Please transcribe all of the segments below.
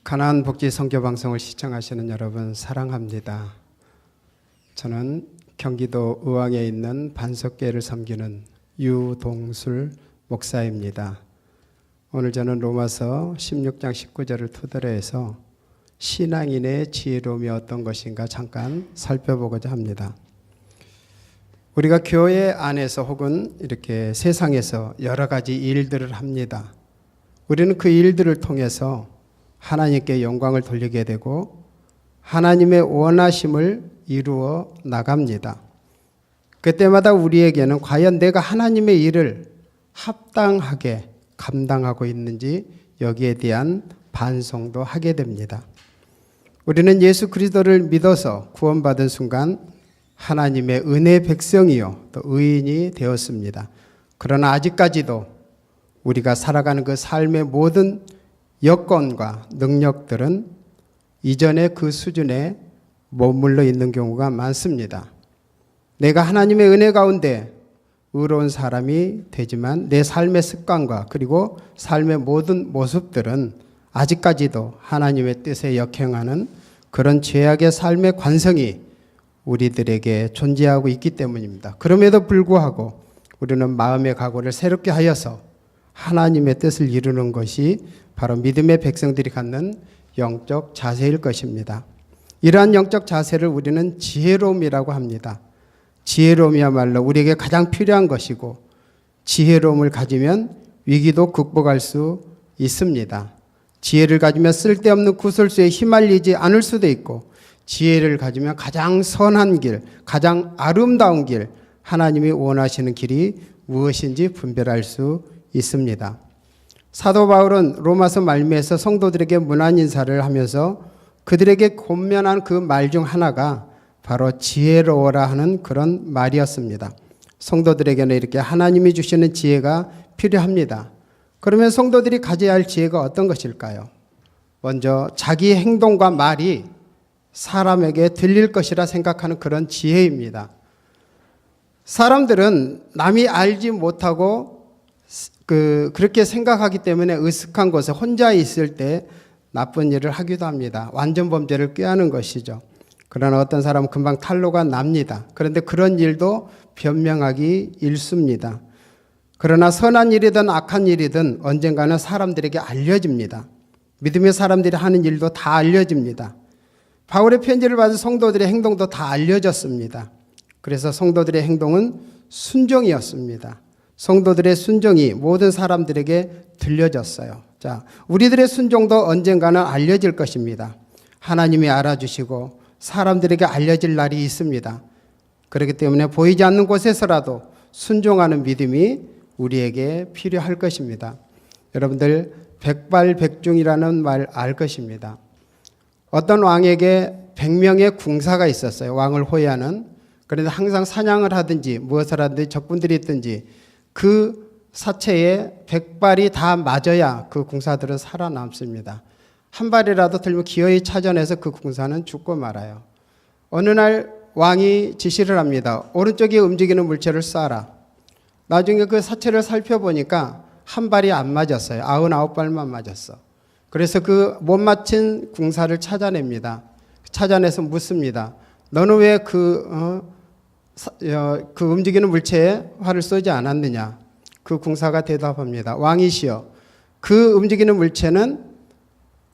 가나안 복지 선교 방송을 시청하시는 여러분 사랑합니다. 저는 경기도 의왕에 있는 반석교회를 섬기는 유동술 목사입니다. 오늘 저는 로마서 16장 19절을 토대로 해서 신앙인의 지혜로움이 어떤 것인가 잠깐 살펴보고자 합니다. 우리가 교회 안에서 혹은 이렇게 세상에서 여러 가지 일들을 합니다. 우리는 그 일들을 통해서 하나님께 영광을 돌리게 되고 하나님의 원하심을 이루어 나갑니다. 그때마다 우리에게는 과연 내가 하나님의 일을 합당하게 감당하고 있는지 여기에 대한 반성도 하게 됩니다. 우리는 예수 그리스도를 믿어서 구원받은 순간 하나님의 은혜의 백성이요 또 의인이 되었습니다. 그러나 아직까지도 우리가 살아가는 그 삶의 모든 여건과 능력들은 이전의 그 수준에 머물러 있는 경우가 많습니다. 내가 하나님의 은혜 가운데 의로운 사람이 되지만 내 삶의 습관과 그리고 삶의 모든 모습들은 아직까지도 하나님의 뜻에 역행하는 그런 죄악의 삶의 관성이 우리들에게 존재하고 있기 때문입니다. 그럼에도 불구하고 우리는 마음의 각오를 새롭게 하여서 하나님의 뜻을 이루는 것이 바로 믿음의 백성들이 갖는 영적 자세일 것입니다. 이러한 영적 자세를 우리는 지혜로움이라고 합니다. 지혜로움이야말로 우리에게 가장 필요한 것이고 지혜로움을 가지면 위기도 극복할 수 있습니다. 지혜를 가지면 쓸데없는 구설수에 휘말리지 않을 수도 있고 지혜를 가지면 가장 선한 길, 가장 아름다운 길, 하나님이 원하시는 길이 무엇인지 분별할 수 있습니다. 사도 바울은 로마서 말미에서 성도들에게 문안 인사를 하면서 그들에게 권면한 그 말 중 하나가 바로 지혜로워라 하는 그런 말이었습니다. 성도들에게는 이렇게 하나님이 주시는 지혜가 필요합니다. 그러면 성도들이 가져야 할 지혜가 어떤 것일까요? 먼저 자기 행동과 말이 사람에게 들릴 것이라 생각하는 그런 지혜입니다. 사람들은 남이 알지 못하고 그렇게 생각하기 때문에 으슥한 곳에 혼자 있을 때 나쁜 일을 하기도 합니다. 완전 범죄를 꾀하는 것이죠. 그러나 어떤 사람은 금방 탄로가 납니다. 그런데 그런 일도 변명하기 일쑤입니다. 그러나 선한 일이든 악한 일이든 언젠가는 사람들에게 알려집니다. 믿음의 사람들이 하는 일도 다 알려집니다. 바울의 편지를 받은 성도들의 행동도 다 알려졌습니다. 그래서 성도들의 행동은 순종이었습니다. 성도들의 순종이 모든 사람들에게 들려졌어요. 자, 우리들의 순종도 언젠가는 알려질 것입니다. 하나님이 알아주시고 사람들에게 알려질 날이 있습니다. 그렇기 때문에 보이지 않는 곳에서라도 순종하는 믿음이 우리에게 필요할 것입니다. 여러분들 백발백중이라는 말 알 것입니다. 어떤 왕에게 100명의 궁사가 있었어요. 왕을 호위하는. 그런데 항상 사냥을 하든지 무엇을 하든지 적군들이 있든지 그 사체에 100발이 다 맞아야 그 궁사들은 살아남습니다. 한 발이라도 들면 기어이 차전해서 그 궁사는 죽고 말아요. 어느 날 왕이 지시를 합니다. 오른쪽에 움직이는 물체를 쏴라. 나중에 그 사체를 살펴보니까 한 발이 안 맞았어요. 99발만 맞았어. 그래서 그 못 맞힌 궁사를 찾아냅니다. 찾아내서 묻습니다. 너는 왜 그 움직이는 물체에 활을 쏘지 않았느냐? 그 궁사가 대답합니다. 왕이시여, 그 움직이는 물체는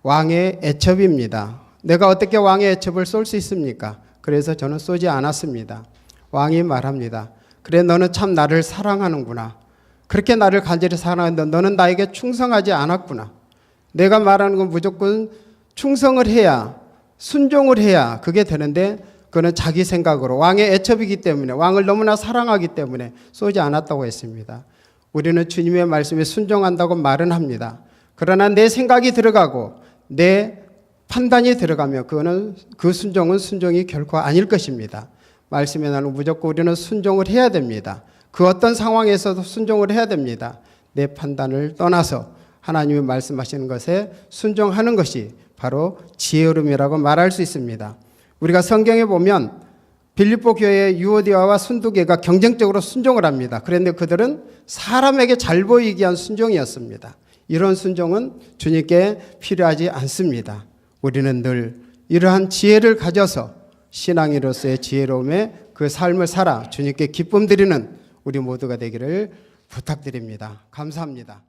왕의 애첩입니다. 내가 어떻게 왕의 애첩을 쏠 수 있습니까? 그래서 저는 쏘지 않았습니다. 왕이 말합니다. 그래, 너는 참 나를 사랑하는구나. 그렇게 나를 간절히 사랑하는데 너는 나에게 충성하지 않았구나. 내가 말하는 건 무조건 충성을 해야, 순종을 해야 그게 되는데 그는 자기 생각으로 왕의 애첩이기 때문에 왕을 너무나 사랑하기 때문에 쏘지 않았다고 했습니다. 우리는 주님의 말씀에 순종한다고 말은 합니다. 그러나 내 생각이 들어가고 내 판단이 들어가면 그거는 그 순종은 순종이 결코 아닐 것입니다. 말씀에 나는 무조건 우리는 순종을 해야 됩니다. 그 어떤 상황에서도 순종을 해야 됩니다. 내 판단을 떠나서 하나님이 말씀하시는 것에 순종하는 것이 바로 지혜로움이라고 말할 수 있습니다. 우리가 성경에 보면 빌립보 교회의 유오디아와 순두계가 경쟁적으로 순종을 합니다. 그런데 그들은 사람에게 잘 보이기 위한 순종이었습니다. 이런 순종은 주님께 필요하지 않습니다. 우리는 늘 이러한 지혜를 가져서 신앙인으로서의 지혜로움에 그 삶을 살아 주님께 기쁨 드리는 우리 모두가 되기를 부탁드립니다. 감사합니다.